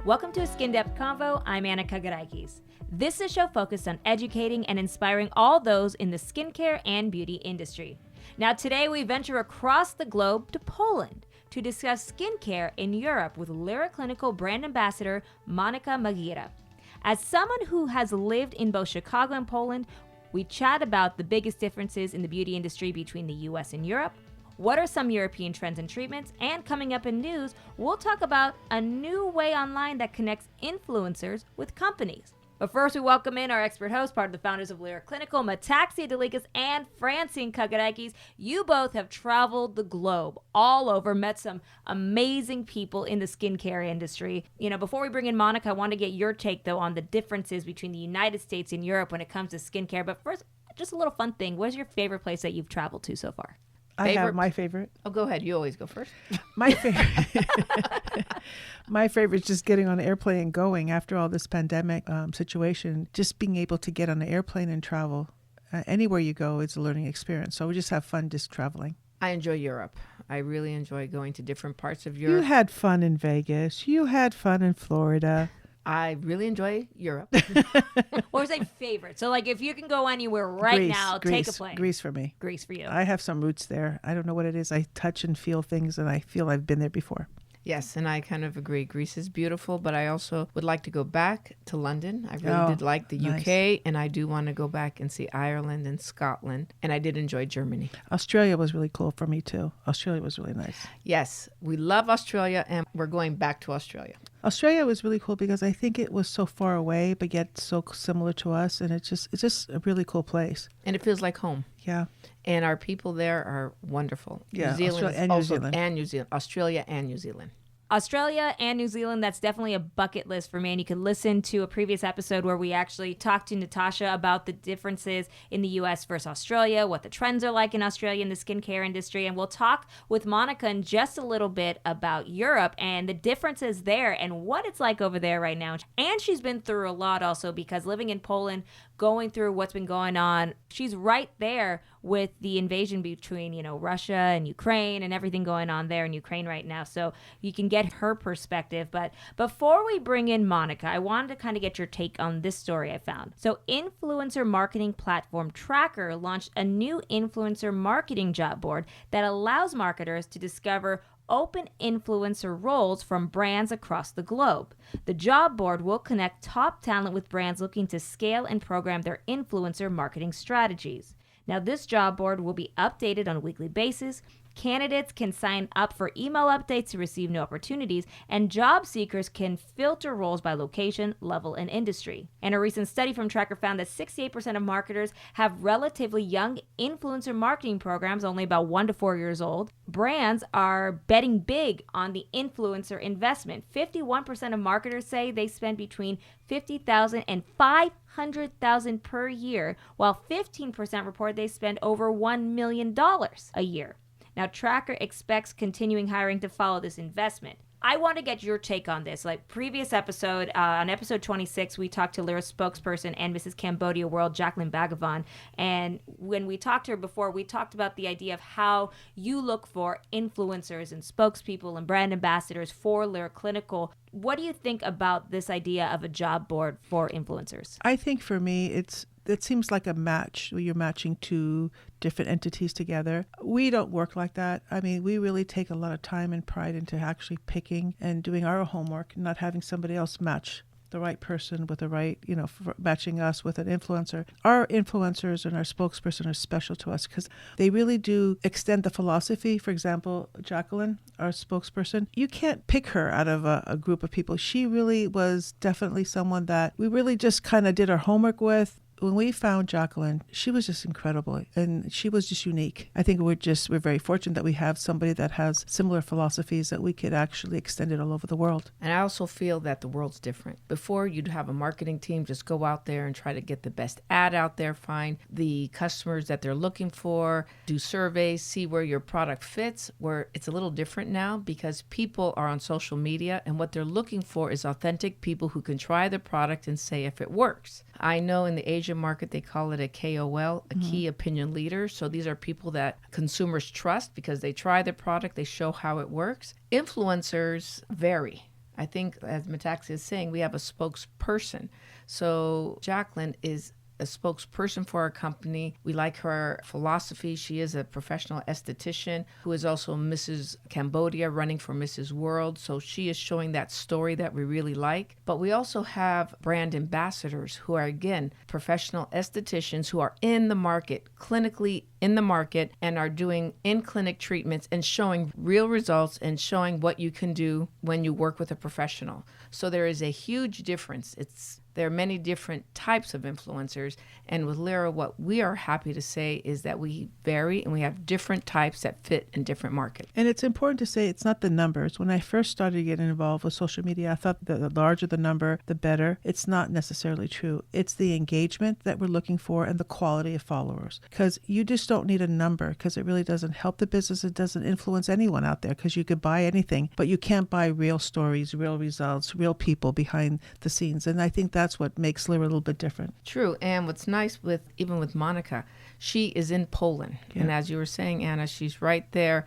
Welcome to a Skin Depth Convo. I'm Monika Magiera. This is a show focused on educating and inspiring all those in the skincare and beauty industry. Now today we venture across the globe to Poland to discuss skincare in Europe with Lira Clinical brand ambassador Monika Magiera. As someone who has lived in both Chicago and Poland, we chat about the biggest differences in the beauty industry between the US and Europe. What are some European trends and treatments? And coming up in news, we'll talk about a new way online that connects influencers with companies. But first, we welcome in our expert host, part of the founders of Lira Clinical, Metaxia and Francine. You both have traveled the globe all over, met some amazing people in the skincare industry. You know, before we bring in Monika, I want to get your take, though, on the differences between the United States and Europe when it comes to skincare. But first, just a little fun thing. What is your favorite place that you've traveled to so far? I have my favorite. Oh, go ahead. You always go first. My favorite. My favorite is just getting on an airplane and going after all this pandemic situation. Just being able to get on an airplane and travel anywhere you go is a learning experience. So we just have fun just traveling. I enjoy Europe. I really enjoy going to different parts of Europe. You had fun in Vegas. You had fun in Florida. I really enjoy Europe. What was my favorite? So, like, if you can go anywhere now, take a plane. Greece for me. Greece for you. I have some roots there. I don't know what it is. I touch and feel things, and I feel I've been there before. Yes, and I kind of agree. Greece is beautiful, but I also would like to go back to London. I really did like the UK, and I do want to go back and see Ireland and Scotland, and I did enjoy Germany. Australia was really cool for me, too. Australia was really nice. Yes, we love Australia, and we're going back to Australia. Australia was really cool because I think it was so far away, but yet so similar to us, and it's just a really cool place. And it feels like home. Yeah. And our people there are wonderful. Yeah, New Zealand Australia and New Zealand. And New Zealand. Australia and New Zealand. Australia and New Zealand, that's definitely a bucket list for me. And you can listen to a previous episode where we actually talked to Natasha about the differences in the U.S. versus Australia, what the trends are like in Australia in the skincare industry. And we'll talk with Monika in just a little bit about Europe and the differences there and what it's like over there right now. And she's been through a lot also because living in Poland, going through what's been going on, she's right there with the invasion between, Russia and Ukraine and everything going on there in Ukraine right now. So you can get her perspective. But before we bring in Monika, I wanted to kind of get your take on this story I found. So influencer marketing platform Tracker launched a new influencer marketing job board that allows marketers to discover open influencer roles from brands across the globe. The job board will connect top talent with brands looking to scale and program their influencer marketing strategies. Now, this job board will be updated on a weekly basis. Candidates can sign up for email updates to receive new opportunities, and job seekers can filter roles by location, level, and industry. And a recent study from Tracker found that 68% of marketers have relatively young influencer marketing programs, only about 1 to 4 years old. Brands are betting big on the influencer investment. 51% of marketers say they spend between $50,000 and $500,000 per year, while 15% report they spend over $1 million a year. Now, Tracker expects continuing hiring to follow this investment. I want to get your take on this. Like previous episode, on episode 26, we talked to Lira's spokesperson and Mrs. Cambodia World, Jacqueline Bhagavan. And when we talked to her before, we talked about the idea of how you look for influencers and spokespeople and brand ambassadors for Lira Clinical. What do you think about this idea of a job board for influencers? I think for me, it seems like a match where you're matching two different entities together. We don't work like that. I mean, we really take a lot of time and pride into actually picking and doing our homework, not having somebody else match the right person with the right, matching us with an influencer. Our influencers and our spokesperson are special to us because they really do extend the philosophy. For example, Jacqueline, our spokesperson, you can't pick her out of a group of people. She really was definitely someone that we really just kind of did our homework with. When we found Jacqueline, she was just incredible and she was just unique. I think we're very fortunate that we have somebody that has similar philosophies that we could actually extend it all over the world. And I also feel that the world's different. Before, you'd have a marketing team just go out there and try to get the best ad out there, find the customers that they're looking for, do surveys, see where your product fits, where it's a little different now because people are on social media and what they're looking for is authentic people who can try the product and say if it works. I know in the Asian market, they call it a KOL, a key opinion leader. So these are people that consumers trust because they try the product, they show how it works. Influencers vary. I think, as Metaxia is saying, we have a spokesperson. So Jacqueline is a spokesperson for our company. We like her philosophy. She is a professional esthetician who is also Mrs. Cambodia, running for Mrs. World. So she is showing that story that we really like. But we also have brand ambassadors who are, again, professional estheticians who are in the market, clinically in the market, and are doing in-clinic treatments and showing real results and showing what you can do when you work with a professional. So there is a huge difference. There are many different types of influencers. And with Lira, what we are happy to say is that we vary and we have different types that fit in different markets. And it's important to say it's not the numbers. When I first started getting involved with social media, I thought the larger the number, the better. It's not necessarily true. It's the engagement that we're looking for and the quality of followers. Because you just don't need a number, because it really doesn't help the business. It doesn't influence anyone out there, because you could buy anything, but you can't buy real stories, real results, real people behind the scenes. And I think that's what makes Lira a little bit different. True. And what's nice even with Monika, she is in Poland. Yeah. And as you were saying, Anna, she's right there,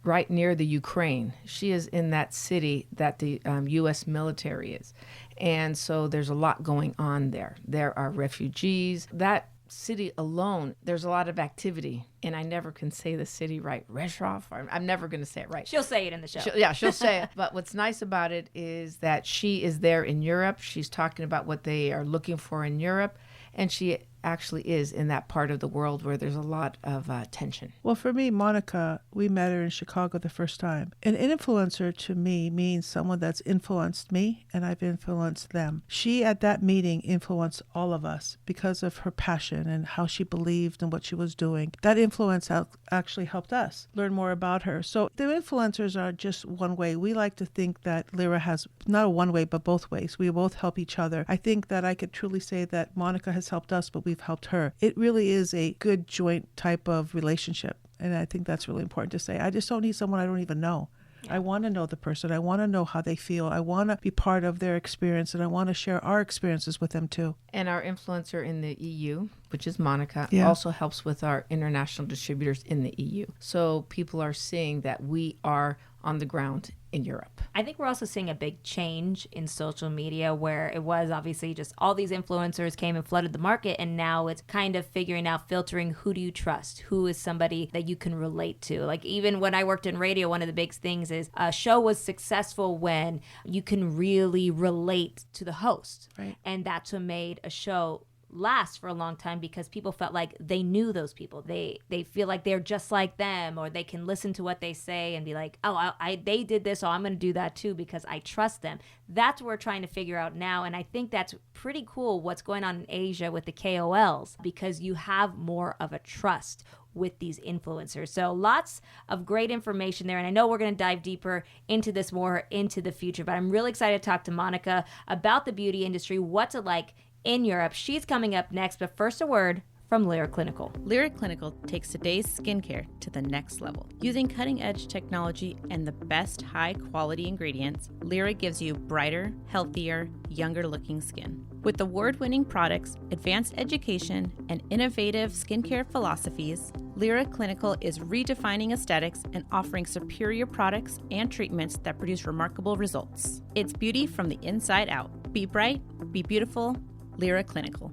right near the Ukraine. She is in that city that the U.S. military is. And so there's a lot going on there. There are refugees. That city alone, there's a lot of activity. And I never can say the city right. Rezhov, I'm never going to say it right. She'll say it in the show. She'll say it. But what's nice about it is that she is there in Europe. She's talking about what they are looking for in Europe. And she actually is in that part of the world where there's a lot of tension. Well, for me, Monika, we met her in Chicago the first time. An influencer to me means someone that's influenced me and I've influenced them. She, at that meeting, influenced all of us because of her passion and how she believed in what she was doing. That influence actually helped us learn more about her. So the influencers are just one way. We like to think that Lira has not a one way, but both ways. We both help each other. I think that I could truly say that Monika has helped us, but we've helped her. It really is a good joint type of relationship. And I think that's really important to say. I just don't need someone I don't even know. Yeah. I want to know the person. I want to know how they feel. I want to be part of their experience, and I want to share our experiences with them too. And our influencer in the EU, which is Monika, also helps with our international distributors in the EU. So people are seeing that we are on the ground in Europe. I think we're also seeing a big change in social media, where it was obviously just all these influencers came and flooded the market, and now it's kind of figuring out, filtering, who do you trust? Who is somebody that you can relate to? Like, even when I worked in radio, one of the big things is a show was successful when you can really relate to the host. Right. And that's what made a show last for a long time, because people felt like they knew those people. They feel like they're just like them, or they can listen to what they say and be like, oh, they did this, so I'm going to do that too because I trust them. That's what we're trying to figure out now. And I think that's pretty cool what's going on in Asia with the KOLs, because you have more of a trust with these influencers. So lots of great information there. And I know we're going to dive deeper into this more into the future, but I'm really excited to talk to Monika about the beauty industry. What's it like in Europe? She's coming up next, but first a word from Lira Clinical. Lira Clinical takes today's skincare to the next level. Using cutting-edge technology and the best high-quality ingredients, Lira gives you brighter, healthier, younger-looking skin. With award-winning products, advanced education, and innovative skincare philosophies, Lira Clinical is redefining aesthetics and offering superior products and treatments that produce remarkable results. It's beauty from the inside out. Be bright, be beautiful, Lira Clinical.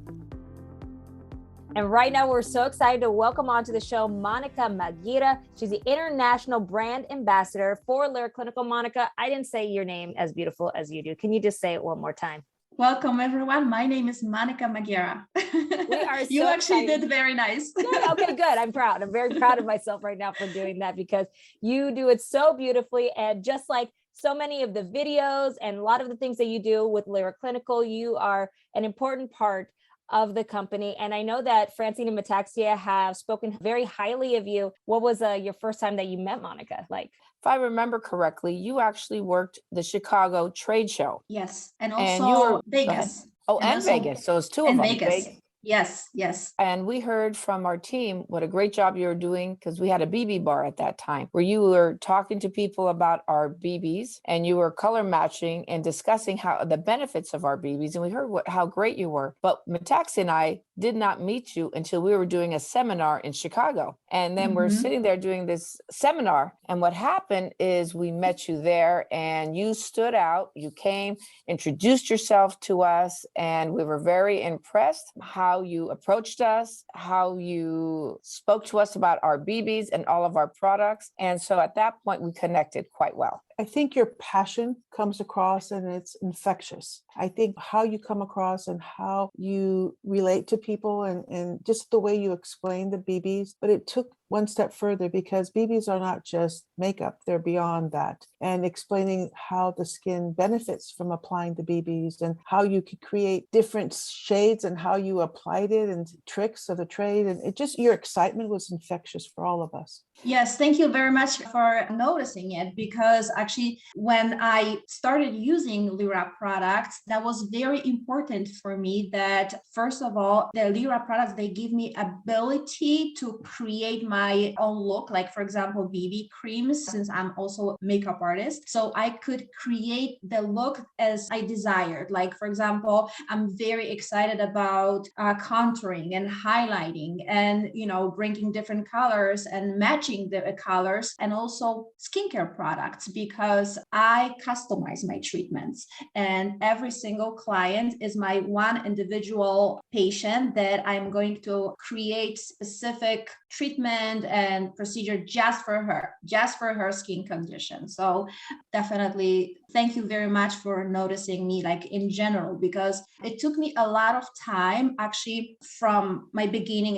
And right now, we're so excited to welcome onto the show Monika Magiera. She's the international brand ambassador for Lira Clinical. Monika, I didn't say your name as beautiful as you do. Can you just say it one more time? Welcome, everyone. My name is Monika Magiera. We are so You actually excited. did very nice. Yeah, okay, good. I'm proud. I'm very proud of myself right now for doing that, because you do it so beautifully. And just like so many of the videos and a lot of the things that you do with Lira Clinical, you are an important part of the company. And I know that Francine and Metaxia have spoken very highly of you. What was your first time that you met Monika like? If I remember correctly, you actually worked the Chicago trade show. Yes. And And also you were- Vegas. Oh, and also- Vegas. So it's two of and them. Vegas. Yes, yes. And we heard from our team what a great job you were doing, because we had a BB bar at that time where you were talking to people about our BBs and you were color matching and discussing how the benefits of our BBs. And we heard how great you were. But Metaxia and I did not meet you until we were doing a seminar in Chicago. And then we're sitting there doing this seminar. And what happened is we met you there and you stood out. You came, introduced yourself to us, and we were very impressed how you approached us, how you spoke to us about our BBs and all of our products. And so at that point, we connected quite well. I think your passion comes across and it's infectious. I think how you come across and how you relate to people and just the way you explain the BBs, but it took one step further because BBs are not just makeup, they're beyond that. And explaining how the skin benefits from applying the BBs and how you could create different shades and how you applied it and tricks of the trade. And it just, your excitement was infectious for all of us. Yes, thank you very much for noticing it, because actually when I started using Lira products, that was very important for me that first of all, the Lira products, they give me ability to create my own look, like for example, BB creams, since I'm also a makeup artist. So I could create the look as I desired. Like for example, I'm very excited about contouring and highlighting and, you know, bringing different colors and matching the colors, and also skincare products, because I customize my treatments and every single client is my one individual patient that I'm going to create specific treatment and procedure just for her skin condition. So definitely thank you very much for noticing me, like in general, because it took me a lot of time actually from my beginning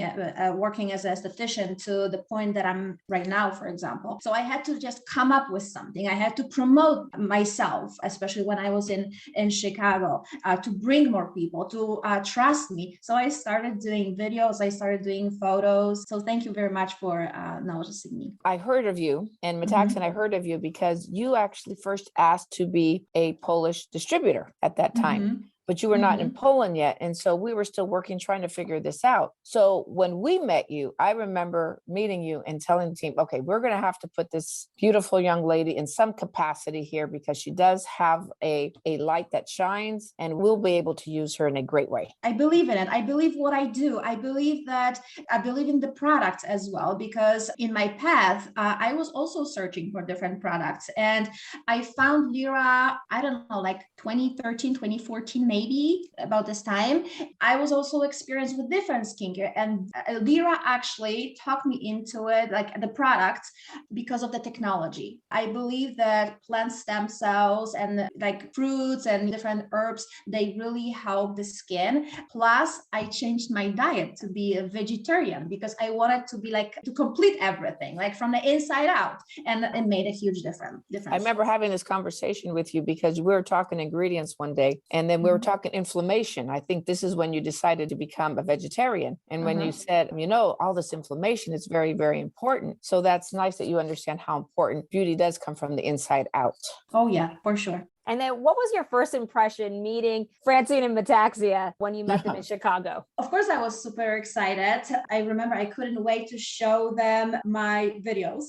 working as an esthetician to the point that I'm right now, for example. So I had to just come up with something. I had to promote myself, especially when I was in Chicago, to bring more people to trust me. So I started doing videos, I started doing photos. So thank you very much for noticing me. I heard of you, and Metaxia and I heard of you because you actually first asked to be a Polish distributor at that time. But you were not in Poland yet. And so we were still working, trying to figure this out. So when we met you, I remember meeting you and telling the team, okay, we're going to have to put this beautiful young lady in some capacity here because she does have a light that shines and we'll be able to use her in a great way. I believe in it. I believe what I do. I believe in the products as well, because in my path, I was also searching for different products and I found Lira, I don't know, like 2013, 2014, maybe about this time. I was also experienced with different skincare, and Lira actually talked me into it, like the product, because of the technology. I believe that plant stem cells and like fruits and different herbs, they really help the skin. Plus, I changed my diet to be a vegetarian because I wanted to be like to complete everything, like from the inside out, and it made a huge difference. I remember having this conversation with you because we were talking ingredients one day, and then we were talking inflammation. I think this is when you decided to become a vegetarian. And when you said, you know, all this inflammation is very, very important. So that's nice that you understand how important beauty does come from the inside out. Oh yeah, for sure. And then what was your first impression meeting Francine and Metaxia when you met them in Chicago? Of course, I was super excited. I remember I couldn't wait to show them my videos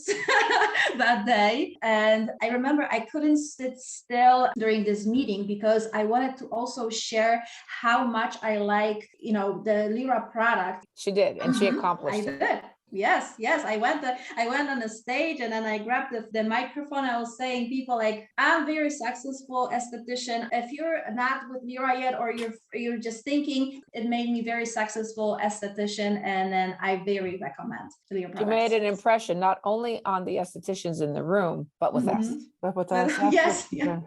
that day. And I remember I couldn't sit still during this meeting because I wanted to also share how much I like, you know, the Lira product. She did, and she accomplished it. I did. Yes. I went on the stage and then I grabbed the microphone. I was saying, people, like, I'm very successful esthetician. If you're not with Lira yet, or you're just thinking, it made me very successful esthetician. And then I very recommend Lira products. You made an impression not only on the estheticians in the room, but with us. But with us. Yes. Yeah.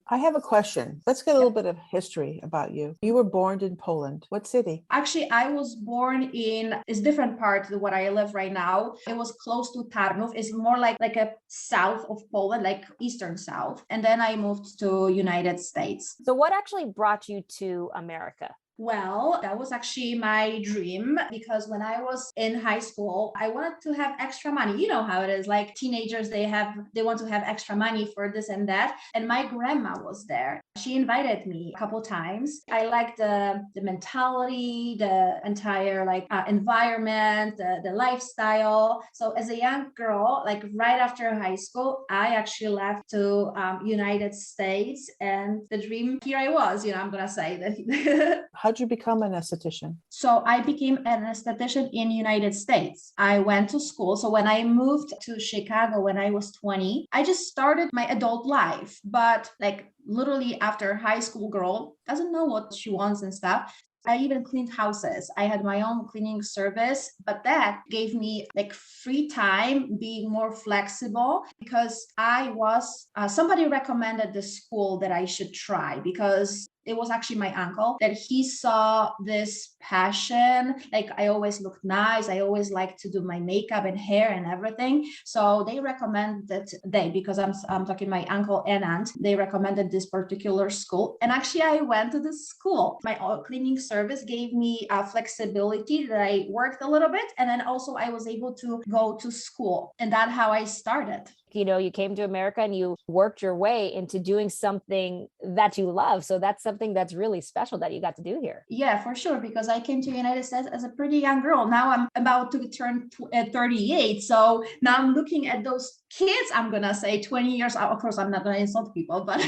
I have a question. Let's get a little bit of history about you. You were born in Poland. What city? Actually, I was born in a different part of where I live right now. It was close to Tarnów. It's more like a south of Poland, like eastern south. And then I moved to United States. So what actually brought you to America? Well, that was actually my dream because when I was in high school, I wanted to have extra money. You know how it is, like teenagers, they want to have extra money for this and that. And my grandma was there. She invited me a couple times. I liked the mentality, the entire environment, the lifestyle. So as a young girl, like right after high school, I actually left to United States, and the dream, here I was, I'm gonna say that. How'd you become an esthetician? So I became an esthetician in United States. I went to school. So when I moved to Chicago when I was 20, I just started my adult life. But like literally after high school girl doesn't know what she wants and stuff. I even cleaned houses. I had my own cleaning service, but that gave me like free time, being more flexible because I was, somebody recommended the school that I should try because it was actually my uncle that he saw this passion. Like I always looked nice. I always liked to do my makeup and hair and everything. So they recommended because I'm talking my uncle and aunt, they recommended this particular school. And actually I went to this school. My cleaning service gave me flexibility that I worked a little bit. And then also I was able to go to school, and that's how I started. You came to America and you worked your way into doing something that you love. So that's something that's really special that you got to do here. Yeah, for sure. Because I came to the United States as a pretty young girl. Now I'm about to turn 38. So now I'm looking at those kids, I'm going to say 20 years. Of course, I'm not going to insult people, but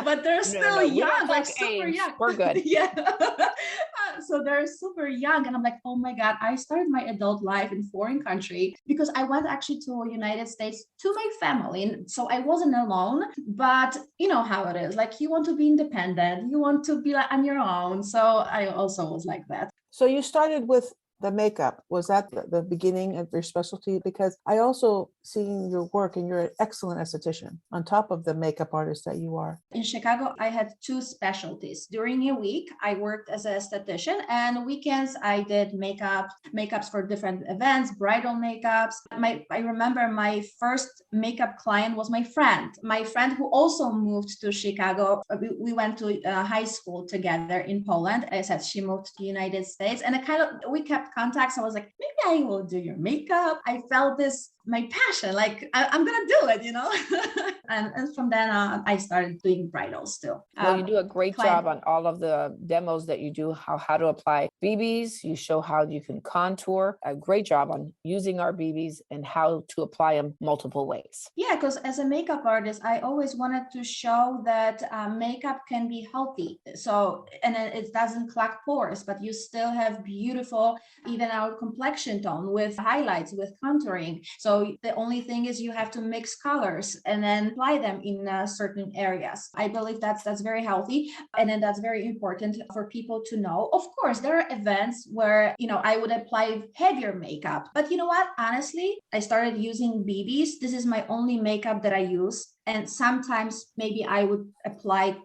but they're still young, like super young. We're good. Yeah. So they're super young. And I'm like, oh my God, I started my adult life in foreign country because I went actually to the United States to my family. And so I wasn't alone, but you know how it is. Like you want to be independent. You want to be like on your own. So I also was like that. So you started with the makeup. Was that the beginning of your specialty? Because I also seen your work and you're an excellent esthetician on top of the makeup artist that you are. In Chicago, I had two specialties. During a week, I worked as an esthetician, and weekends I did makeups for different events, bridal makeups. I remember my first makeup client was my friend who also moved to Chicago. We went to high school together in Poland. As I said, she moved to the United States, and we kept contacts. I was like, maybe I will do your makeup. I felt my passion, like I'm gonna do it, and from then on I started doing bridals too. Well, you do a great job on all of the demos that you do, how to apply BBs. You show how you can contour. A great job on using our BBs and how to apply them multiple ways. Yeah, because as a makeup artist, I always wanted to show that makeup can be healthy. So, and it doesn't clog pores, but you still have beautiful, even our complexion tone with highlights, with contouring. So the only thing is you have to mix colors and then apply them in certain areas. I believe that's very healthy. And then that's very important for people to know. Of course, there are events where, I would apply heavier makeup. But you know what? Honestly, I started using BBs. This is my only makeup that I use. And sometimes maybe I would apply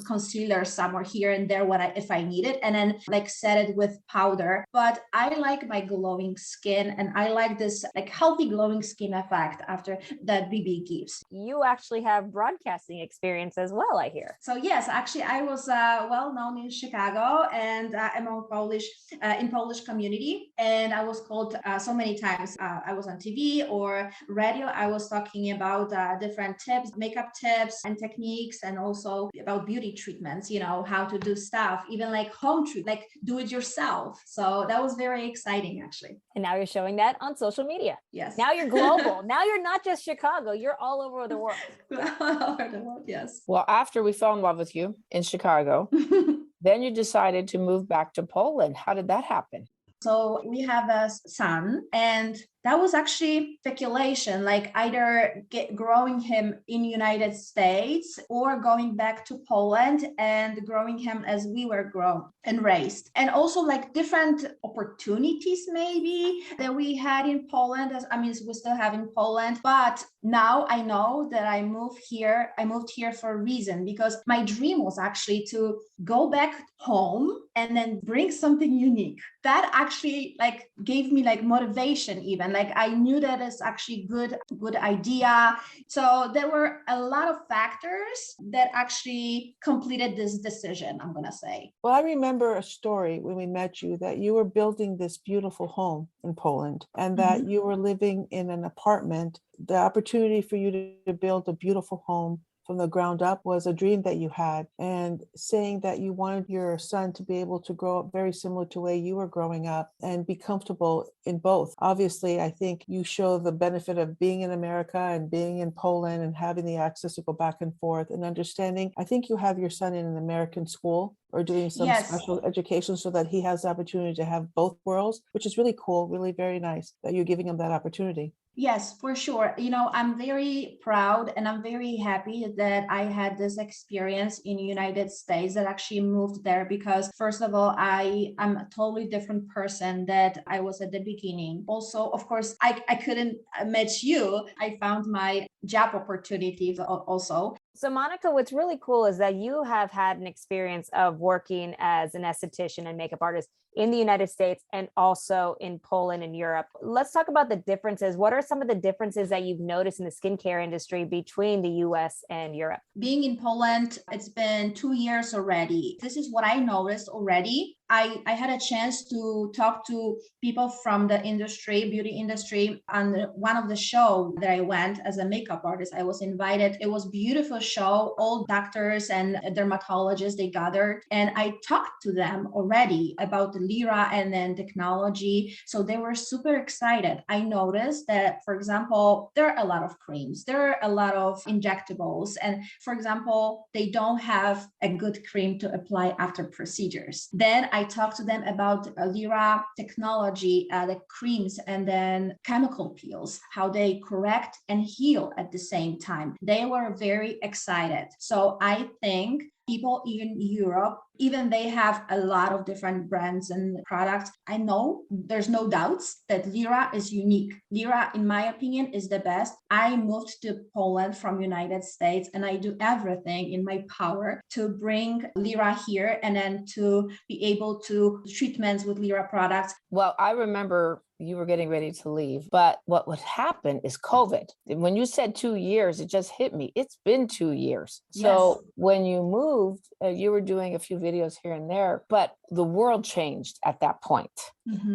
concealer somewhere here and there if I need it, and then like set it with powder. But I like my glowing skin, and I like this like healthy glowing skin effect after that BB gives. You actually have broadcasting experience as well, I hear. So yes, actually I was well known in Chicago and among in Polish community, and I was called so many times. I was on TV or radio. I was talking about different tips, makeup tips and techniques, and also about beauty treatments, how to do stuff, even like home treat, like do it yourself. So that was very exciting actually. And now you're showing that on social media. Yes. Now you're global. Now you're not just Chicago, you're all over the world. All over the world, yes. Well, after we fell in love with you in Chicago, then you decided to move back to Poland. How did that happen? So we have a son, and that was actually speculation, like either growing him in United States or going back to Poland and growing him as we were grown and raised. And also like different opportunities maybe that we had in Poland, we still have in Poland, but now I know that I moved here for a reason, because my dream was actually to go back home and then bring something unique. That actually like gave me like motivation even. Like I knew that it's actually good idea. So there were a lot of factors that actually completed this decision, I'm gonna say. Well, I remember a story when we met you that you were building this beautiful home in Poland and that you were living in an apartment. The opportunity for you to build a beautiful home from the ground up was a dream that you had, and saying that you wanted your son to be able to grow up very similar to the way you were growing up and be comfortable in both. Obviously, I think you show the benefit of being in America and being in Poland and having the access to go back and forth and understanding. I think you have your son in an American school or doing some Yes. special education so that he has the opportunity to have both worlds, which is really cool, really very nice that you're giving him that opportunity. Yes, for sure. I'm very proud and I'm very happy that I had this experience in the United States, that actually moved there, because first of all, I'm a totally different person that I was at the beginning. Also, of course, I couldn't match you. I found my job opportunities also. So, Monika, what's really cool is that you have had an experience of working as an esthetician and makeup artist in the United States and also in Poland and Europe. Let's talk about the differences. What are some of the differences that you've noticed in the skincare industry between the US and Europe? Being in Poland, it's been 2 years already. This is what I noticed already. I had a chance to talk to people from the industry, beauty industry, on one of the show that I went as a makeup artist. I was invited. It was a beautiful show. All doctors and dermatologists, they gathered, and I talked to them already about the Lira and then technology. So they were super excited. I noticed that, for example, there are a lot of creams, there are a lot of injectables, and for example, they don't have a good cream to apply after procedures. Then I talked to them about Lira technology, the creams, and then chemical peels, how they correct and heal at the same time. They were very excited. So I think people in Europe, even they have a lot of different brands and products. I know there's no doubts that Lira is unique. Lira, in my opinion, is the best. I moved to Poland from United States, and I do everything in my power to bring Lira here and then to be able to treatments with Lira products. Well, I remember you were getting ready to leave, but what would happen is COVID. When you said 2 years, it just hit me. It's been 2 years. So Yes. when you moved, you were doing a few videos here and there, but the world changed at that point.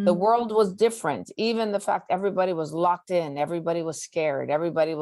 The world was different. Even the fact everybody was locked in, everybody was scared, everybody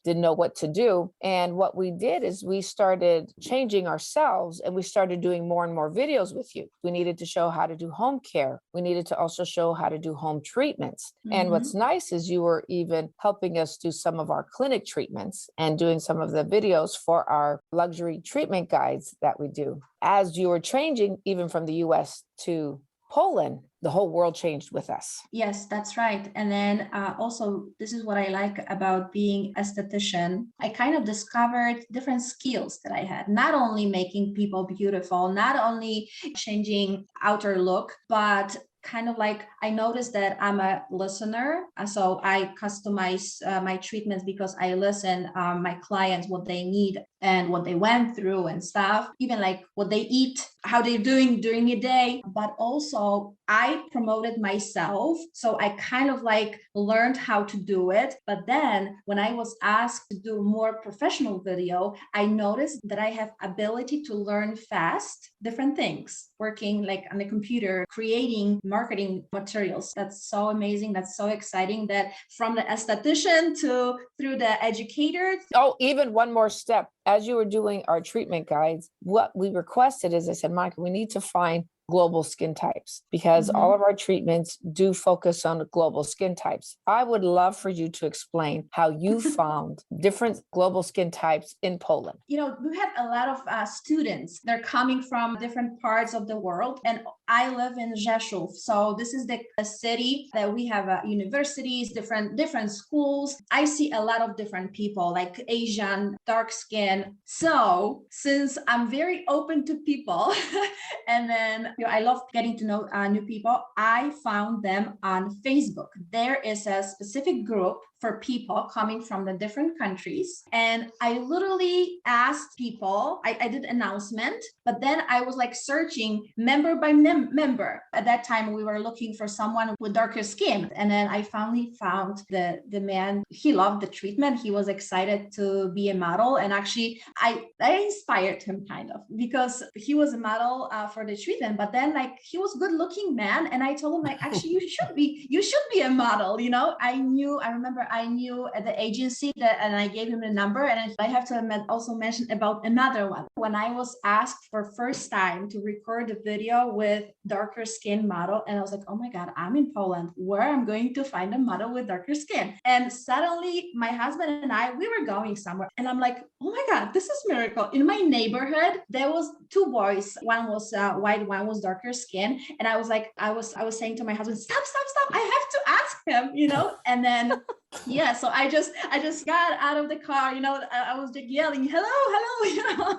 didn't know what to do. And what we did is we started changing ourselves, and we started doing more and more videos with you. We needed to show how to do home care. We needed to also show how to do home treatments. And what's nice is you were even helping us do some of our clinic treatments and doing some of the videos for our luxury treatment guides that we do. As you were changing, even from the US to Poland, the whole world changed with us. Yes, that's right. And then also, this is what I like about being esthetician. I kind of discovered different skills that I had, not only making people beautiful, not only changing outer look, but kind of like I noticed that I'm a listener. So I customize my treatments because I listen my clients, what they need and what they went through and stuff, even like what they eat, how they're doing during the day. But also I promoted myself. So I kind of like learned how to do it. But then when I was asked to do more professional video, I noticed that I have ability to learn fast different things, working like on the computer, creating marketing materials. That's so amazing. That's so exciting that from the esthetician to through the educator. Oh, even one more step. As you were doing our treatment guides, what we requested is, I said, Mike, we need to find global skin types because all of our treatments do focus on global skin types. I would love for you to explain how you found different global skin types in Poland. We have a lot of students. They're coming from different parts of the world. And I live in Rzeszów. So this is the city that we have universities, different schools. I see a lot of different people, like Asian, dark skin. So since I'm very open to people and then I love getting to know new people, I found them on Facebook. There is a specific group for people coming from the different countries. And I literally asked people, I did announcement, but then I was like searching member by member. At that time, we were looking for someone with darker skin. And then I finally found the man. He loved the treatment. He was excited to be a model. And actually, I inspired him kind of, because he was a model for the treatment, but then like he was good looking man. And I told him like, actually, you should be a model. You know, I remember I knew at the agency that, and I gave him a number. And I have to also mention about another one. When I was asked for first time to record a video with darker skin model, and I was like, oh my God, I'm in Poland, where I'm going to find a model with darker skin. And suddenly my husband and we were going somewhere, and I'm like, oh my God, this is miracle. In my neighborhood, there was two boys. One was white, one was darker skin. And I was like, I was saying to my husband, stop. I have to ask him, you know? And then yeah, so I just got out of the car, you know, I was just yelling, hello, you know.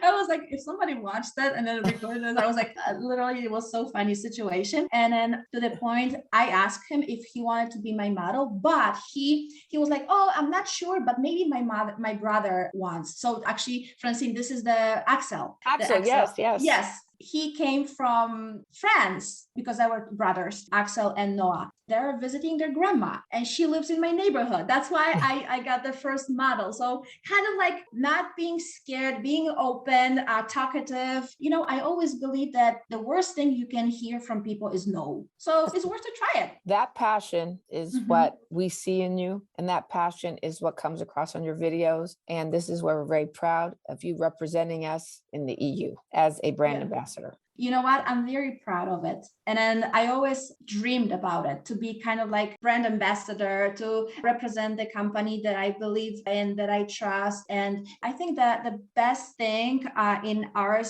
I was like, if somebody watched that and then recorded it, I was like, literally, it was so funny situation. And then to the point, I asked him if he wanted to be my model, but he was like, oh, I'm not sure, but maybe my brother wants. So actually, Francine, this is the Axel. Axel, yes. He came from France because they were brothers, Axel and Noah. They're visiting their grandma and she lives in my neighborhood. That's why I got the first model. So kind of like not being scared, being open, talkative. You know, I always believe that the worst thing you can hear from people is no. So it's worth to try it. That passion is what we see in you. And that passion is what comes across on your videos. And this is where we're very proud of you representing us in the EU as a brand ambassador. You know what? I'm very proud of it. And then I always dreamed about it, to be kind of like brand ambassador, to represent the company that I believe in, that I trust. And I think that the best thing in our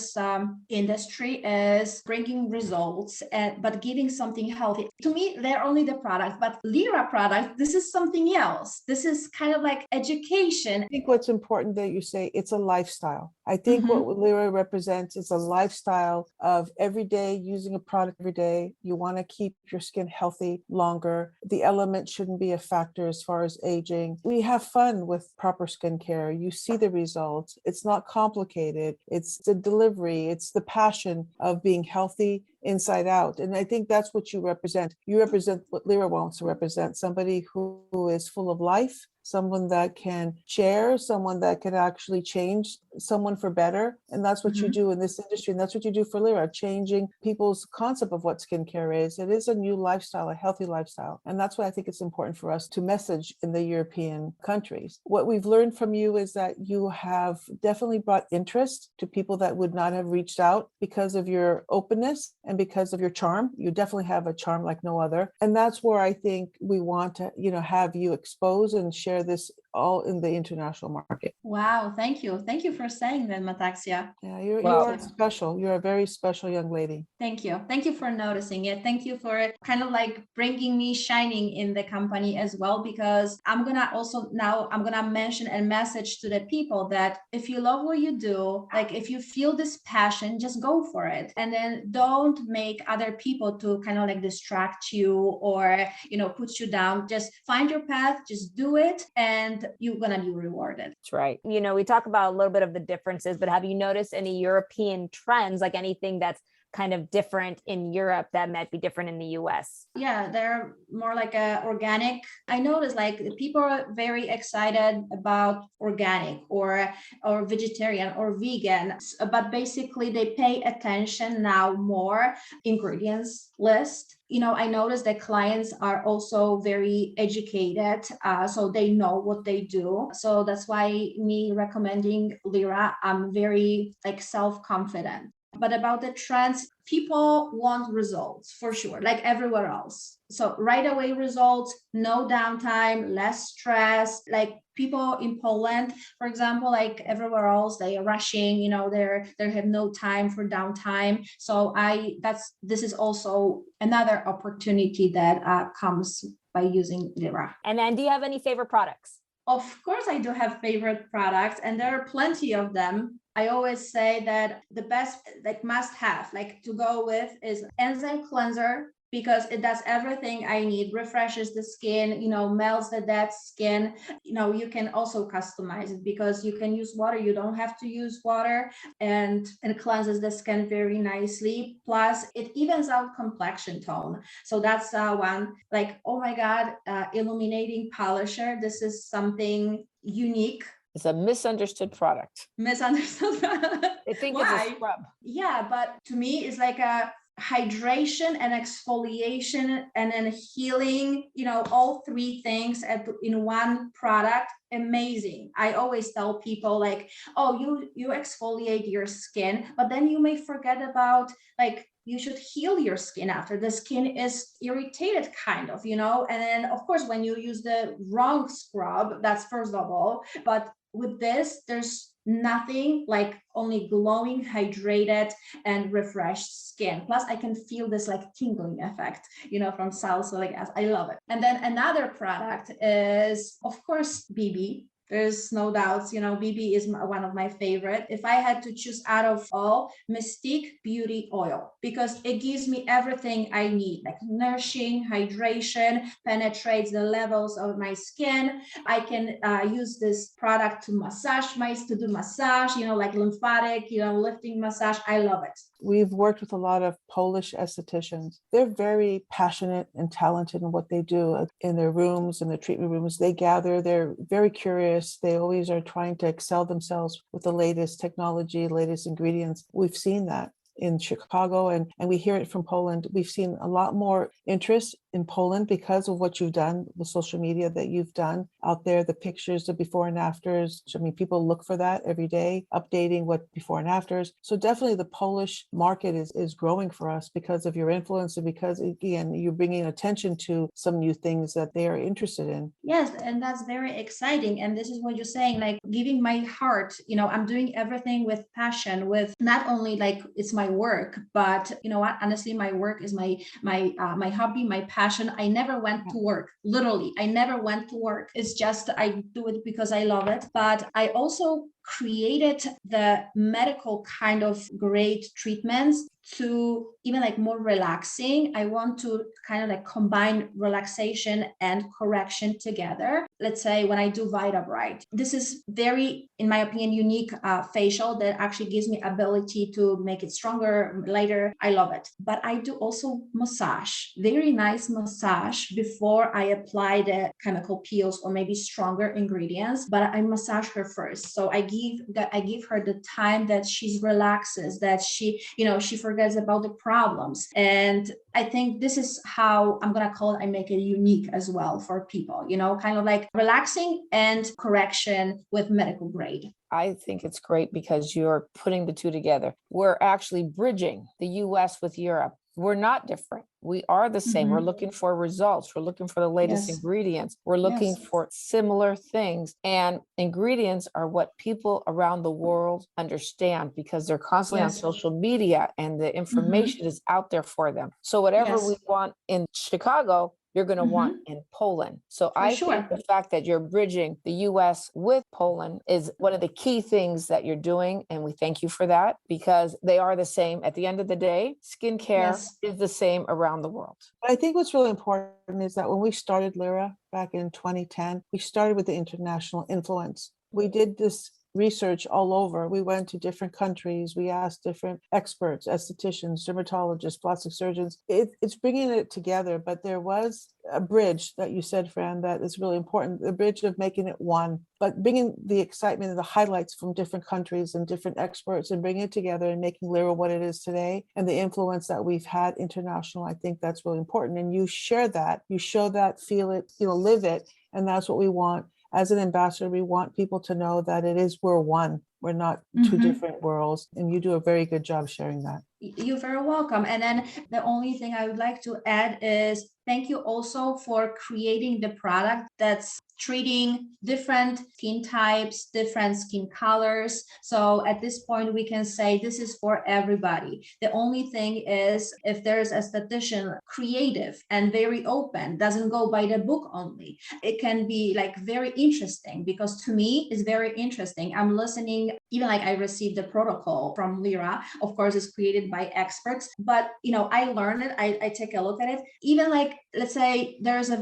industry is bringing results, but giving something healthy. To me, they're only the product, but Lira product, this is something else. This is kind of like education. I think what's important that you say, it's a lifestyle. I think what Lira represents is a lifestyle of every day using a product every day. You want to keep your skin healthy longer. The element shouldn't be a factor as far as aging. We have fun with proper skincare. You see the results. It's not complicated. It's the delivery. It's the passion of being healthy inside out. And I think that's what you represent. You represent what Lira wants to represent, somebody who is full of life, someone that can share, someone that can actually change someone for better. And that's what you do in this industry. And that's what you do for Lira, changing people's concept of what skincare is. It is a new lifestyle, a healthy lifestyle. And that's why I think it's important for us to message in the European countries. What we've learned from you is that you have definitely brought interest to people that would not have reached out because of your openness and because of your charm. You definitely have a charm like no other. And that's where I think we want to, have you expose and share this all in the international market. Wow. Thank you. Thank you for saying that, Metaxia. Yeah, you're special. You're a very special young lady. Thank you. Thank you for noticing it. Thank you for kind of like bringing me shining in the company as well, because I'm going to mention and message to the people that if you love what you do, like if you feel this passion, just go for it. And then don't make other people to kind of like distract you or, put you down. Just find your path, just do it, and you're going to be rewarded. That's right. We talk about a little bit of the differences, but have you noticed any European trends, like anything that's kind of different in Europe that might be different in the US? Yeah, they're more like organic. I noticed like people are very excited about organic or vegetarian or vegan, but basically they pay attention now more ingredients list. I noticed that clients are also very educated, so they know what they do. So that's why me recommending Lira, I'm very like self-confident. But about the trends, people want results for sure, like everywhere else. So right away results, no downtime, less stress. Like people in Poland, for example, like everywhere else, they are rushing, they have no time for downtime. So this is also another opportunity that comes by using Lira. And then do you have any favorite products? Of course, I do have favorite products, and there are plenty of them. I always say that the best, like must have, like to go with is enzyme cleanser, because it does everything I need, refreshes the skin, melts the dead skin. You can also customize it because you can use water, you don't have to use water, and it cleanses the skin very nicely. Plus it evens out complexion tone. So that's one, like, oh my God, illuminating polisher. This is something unique. It's a misunderstood product. Misunderstood. I think it's a scrub. Yeah, but to me, it's like a hydration and exfoliation and then healing, all three things in one product. Amazing. I always tell people like, oh, you exfoliate your skin, but then you may forget about, like, you should heal your skin after. The skin is irritated kind of, and then of course when you use the wrong scrub, that's first of all, but with this, there's nothing like only glowing, hydrated, and refreshed skin. Plus, I can feel this like tingling effect, from salicylic acid. I love it. And then another product is, of course, BB. There's no doubts, BB is one of my favorite. If I had to choose out of all, Mystique Beauty Oil, because it gives me everything I need, like nourishing, hydration, penetrates the levels of my skin. I can use this product to do massage, like lymphatic, lifting massage. I love it. We've worked with a lot of Polish estheticians. They're very passionate and talented in what they do in their rooms, in the treatment rooms. They gather, they're very curious. They always are trying to excel themselves with the latest technology, latest ingredients. We've seen that in Chicago and we hear it from Poland. We've seen a lot more interest in Poland because of what you've done with social media that you've done out there, the pictures, the before and afters. I mean, people look for that every day, updating what before and afters. So definitely the Polish market is growing for us because of your influence and because, again, you're bringing attention to some new things that they are interested in. Yes, and that's very exciting. And this is what you're saying, like giving my heart, I'm doing everything with passion, with not only like it's my work, but you know what, honestly, my work is my hobby, my passion. I never went to work. Literally, I never went to work. It's just I do it because I love it. But I also created the medical kind of grade treatments to even like more relaxing. I want to kind of like combine relaxation and correction together. Let's say when I do Vita Bright, this is very, in my opinion, unique facial that actually gives me ability to make it stronger later. I love it. But I do also massage, very nice massage before I apply the chemical peels or maybe stronger ingredients, but I massage her first. So I give her the time that she relaxes, that she forgets about the problems. And I think this is how I'm going to call it. I make it unique as well for people, kind of like relaxing and correction with medical grade. I think it's great because you're putting the two together. We're actually bridging the US with Europe. We're not different. We are the same. We're looking for results. We're looking for the latest ingredients. We're looking for similar things. And ingredients are what people around the world understand because they're constantly on social media and the information is out there for them. So whatever we want in Chicago, you're going to want in Poland. So I think the fact that you're bridging the US with Poland is one of the key things that you're doing. And we thank you for that because they are the same. At the end of the day, skincare is the same around the world. I think what's really important is that when we started Lira back in 2010, we started with the international influence. We did this research all over. We went to different countries. We asked different experts, estheticians, dermatologists, plastic surgeons. It's bringing it together, but there was a bridge that you said, Fran, that is really important, the bridge of making it one, but bringing the excitement and the highlights from different countries and different experts and bringing it together and making Lira what it is today and the influence that we've had international. I think that's really important. And you share that, you show that, feel it, live it. And that's what we want. As an ambassador, we want people to know that we're one. We're not two different worlds. And you do a very good job sharing that. You're very welcome. And then the only thing I would like to add is Thank you also for creating the product that's treating different skin types, different skin colors. So at this point, we can say this is for everybody. The only thing is, if there's a statistician creative and very open, doesn't go by the book only, it can be like very interesting, because to me it's very interesting. I'm listening, even like I received the protocol from Lira. Of course, it's created by experts, but I learn it, I take a look at it. Even like, let's say there's a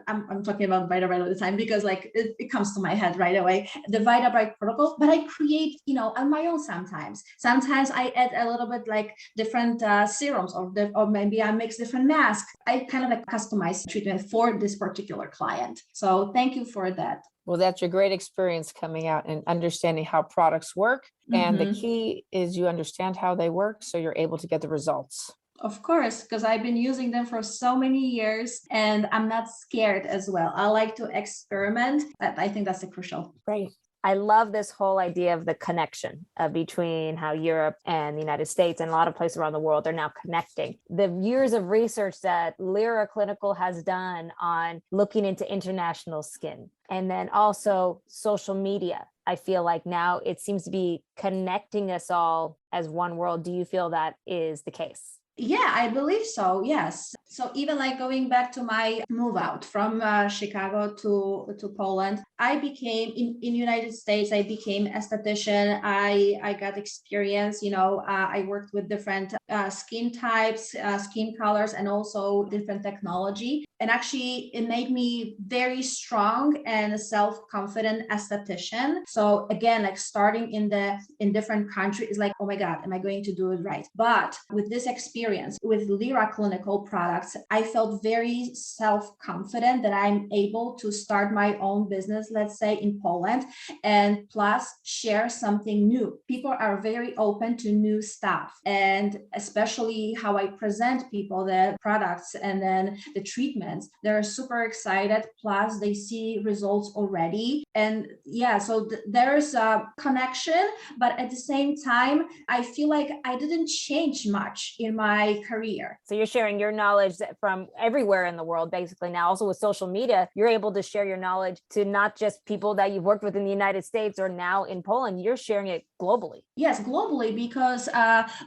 I'm talking about Vitabright all the time because like it comes to my head right away, the Vitabright protocol, but I create, on my own sometimes. Sometimes I add a little bit like different serums, or maybe I mix different masks. I kind of like customize treatment for this particular client. So thank you for that. Well, that's a great experience coming out and understanding how products work. And the key is you understand how they work, so you're able to get the results. Of course, because I've been using them for so many years and I'm not scared as well. I like to experiment. I think that's the crucial. Right. I love this whole idea of the connection between how Europe and the United States and a lot of places around the world are now connecting. The years of research that Lira Clinical has done on looking into international skin, and then also social media. I feel like now it seems to be connecting us all as one world. Do you feel that is the case? Yeah, I believe so. Yes. So even like going back to my move out from Chicago to Poland, I became in United States. I became a esthetician. I got experience. I worked with different skin types, skin colors, and also different technology. And actually, it made me very strong and self-confident esthetician. So again, like starting in different countries is like, oh my God, am I going to do it right? But with this experience with Lira Clinical products, I felt very self-confident that I'm able to start my own business, let's say in Poland, and plus share something new. People are very open to new stuff, and especially how I present people the products and then the treatment. They're super excited. Plus, they see results already. And yeah, so there's a connection. But at the same time, I feel like I didn't change much in my career. So you're sharing your knowledge from everywhere in the world, basically now. Also with social media, you're able to share your knowledge to not just people that you've worked with in the United States or now in Poland. You're sharing it globally. Yes, globally, because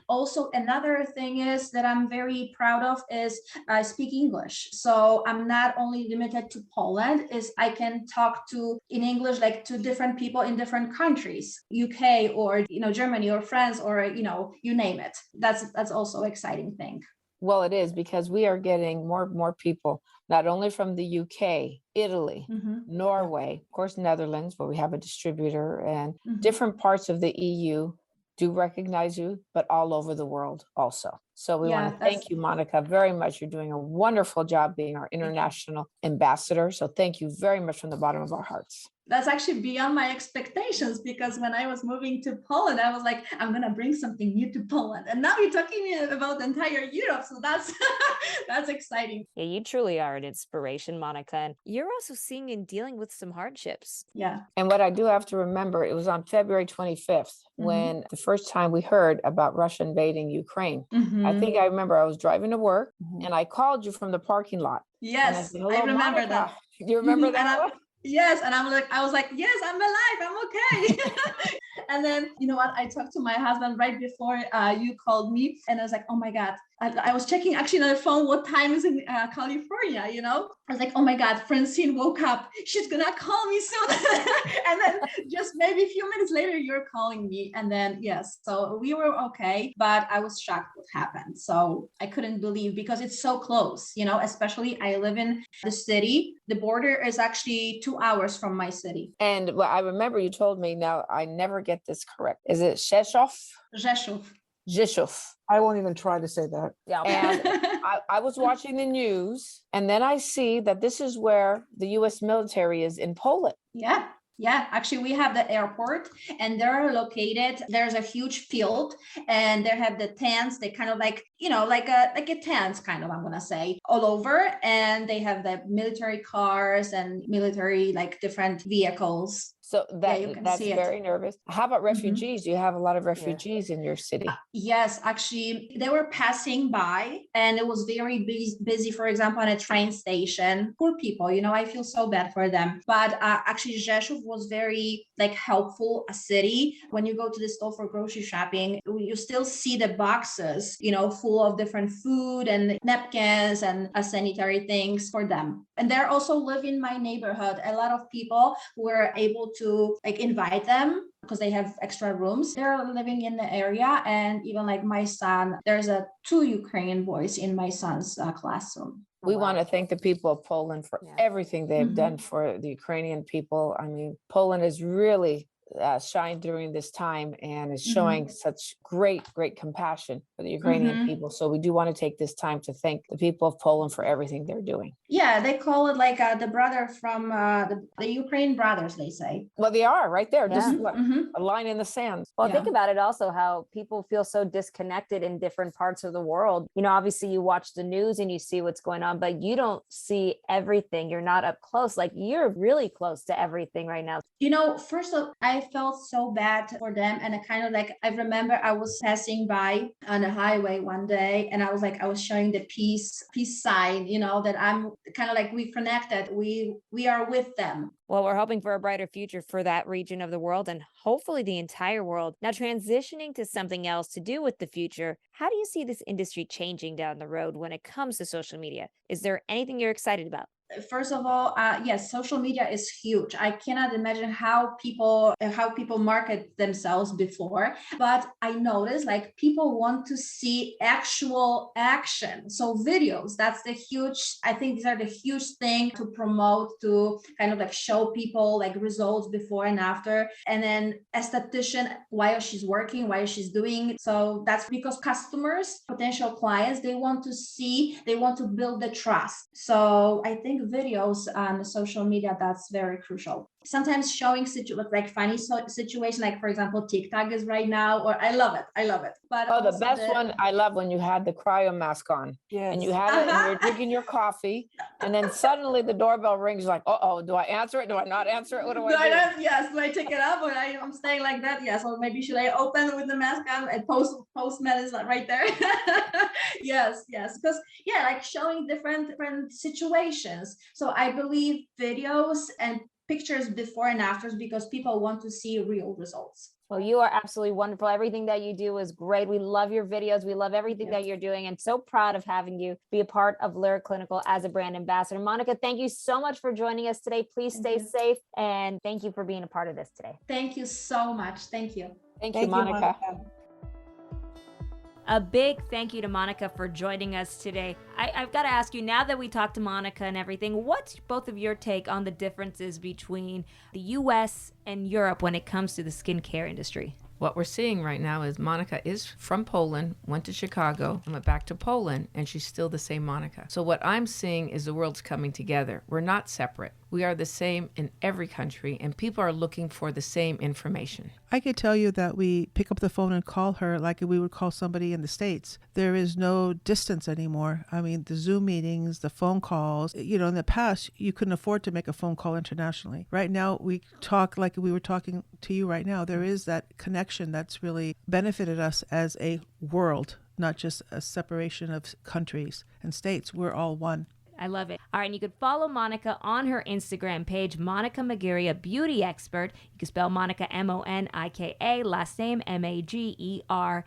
also another thing is that I'm very proud of is I speak English. So I'm not only limited to Poland, is I can talk in English like to different people in different countries, UK or Germany or France or you name it. That's also an exciting thing. Well, it is, because we are getting more people, not only from the UK, Italy, Norway, of course, Netherlands, where we have a distributor, and different parts of the EU do recognize you, but all over the world also. So we want to thank you, Monika, very much. You're doing a wonderful job being our international ambassador. So thank you very much from the bottom of our hearts. That's actually beyond my expectations, because when I was moving to Poland, I was like, I'm going to bring something new to Poland. And now you're talking about the entire Europe. So that's that's exciting. Yeah, you truly are an inspiration, Monika. And you're also seeing and dealing with some hardships. Yeah. And what I do have to remember, it was on February 25th when the first time we heard about Russia invading Ukraine. I think I remember I was driving to work and I called you from the parking lot. Yes, I said, I remember Monika. that. Do you remember that? Yes. And I was like, yes, I'm alive. I'm okay. And then, you know what? I talked to my husband right before you called me. And I was like, oh my God. I was checking actually on the phone what time is in California, I was like, oh my God, Francine woke up. She's going to call me soon. And then just maybe a few minutes later, you're calling me. And then, yes, so we were okay. But I was shocked what happened. So I couldn't believe, because it's so close, especially I live in the city. The border is actually 2 hours from my city. And well, I remember you told me, now I never get this correct. Is it Rzeszów? Rzeszów. Rzeszów. I won't even try to say that. Yeah. And I was watching the news, and then I see that this is where the U.S. military is in Poland. Yeah. Yeah, actually, we have the airport, and they're located. There's a huge field, and they have the tents. They kind of like, like a tent, kind of, I'm gonna say, all over. And they have the military cars and military like different vehicles. So you can that's see it. very nervous. How about refugees? Do you have a lot of refugees in your city? Yes, actually, they were passing by and it was very busy, for example, on a train station. Poor people, you know, I feel so bad for them. But actually, Rzeszów was very like helpful, a city. When you go to the store for grocery shopping, you still see the boxes, you know, full of different food and napkins and sanitary things for them. And they're also live in my neighborhood. A lot of people were able to like invite them because they have extra rooms. They're living in the area. And even like my son, there's two Ukrainian boys in my son's classroom. We want to thank the people of Poland for everything they've done for the Ukrainian people. I mean, Poland is really shined during this time and is showing such great compassion for the Ukrainian people. So we do want to take this time to thank the people of Poland for everything they're doing. Yeah, they call it like the brother from the Ukraine brothers, they say. Well, they are right there, just a line in the sand. Well, think about it also, how people feel so disconnected in different parts of the world. You know, obviously you watch the news and you see what's going on, but you don't see everything. You're not up close. Like, you're really close to everything right now. You know, first of all, I felt so bad for them. And I kind of like, I remember I was passing by on the highway one day and I was showing the peace sign, you know, that I'm kind of like, we connected, we are with them. Well, we're hoping for a brighter future for that region of the world and hopefully the entire world. Now, transitioning to something else to do with the future, how do you see this industry changing down the road when it comes to social media? Is there anything you're excited about? First of all, yes, social media is huge. I cannot imagine how people market themselves before, but I noticed like people want to see actual action. So videos, that's I think these are the huge thing to promote, to kind of like show people like results before and after. And then esthetician, while she's working, while she's doing. So that's because customers, potential clients, they want to build the trust. So I think videos on social media, that's very crucial. Sometimes showing like funny situation, like for example TikTok is right now, or I love it. But the best one I love when you had the cryo mask on, and you had it and you're drinking your coffee, and then suddenly the doorbell rings. Like, do I answer it? Do I not answer it? What do I do? Yes, do I take it up, or I'm staying like that? Yes, or maybe should I open with the mask on and postman is right there? yes, because like showing different situations. So I believe videos and pictures before and afters, because people want to see real results. Well, you are absolutely wonderful. Everything that you do is great. We love your videos. We love everything that you're doing, and so proud of having you be a part of Lira Clinical as a brand ambassador. Monika, thank you so much for joining us today. Please stay safe, and thank you for being a part of this today. Thank you so much. Thank you. Thank you, Monika. A big thank you to Monika for joining us today. I've got to ask you, now that we talked to Monika and everything, what's both of your take on the differences between the US and Europe when it comes to the skincare industry? What we're seeing right now is Monika is from Poland, went to Chicago, and went back to Poland, and she's still the same Monika. So what I'm seeing is the world's coming together. We're not separate. We are the same in every country, and people are looking for the same information. I could tell you that we pick up the phone and call her like we would call somebody in the States. There is no distance anymore. I mean, the Zoom meetings, the phone calls, you know, in the past, you couldn't afford to make a phone call internationally. Right now, we talk like we were talking to you right now. There is that connection that's really benefited us as a world, not just a separation of countries and states. We're all one. I love it. All right, and you could follow Monika on her Instagram page, Monika Magiera, beauty expert. You can spell Monika Monika, last name Mageria.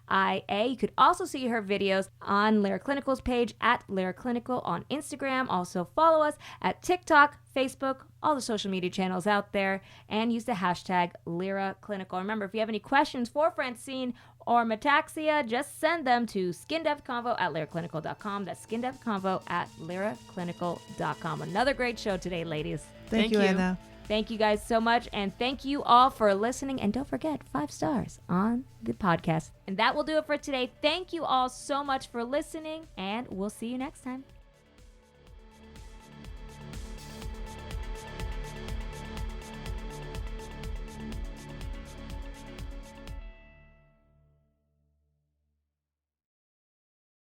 You could also see her videos on Lira Clinical's page at Lira Clinical on Instagram. Also follow us at TikTok, Facebook, all the social media channels out there, and use the hashtag Lira Clinical. Remember, if you have any questions for Francine or Metaxia, just send them to skindepthconvo@liraclinical.com. That's skindepthconvo@liraclinical.com. Another great show today, ladies. Thank you, Anna. Thank you guys so much, and thank you all for listening. And don't forget, 5 stars on the podcast. And that will do it for today. Thank you all so much for listening, and we'll see you next time.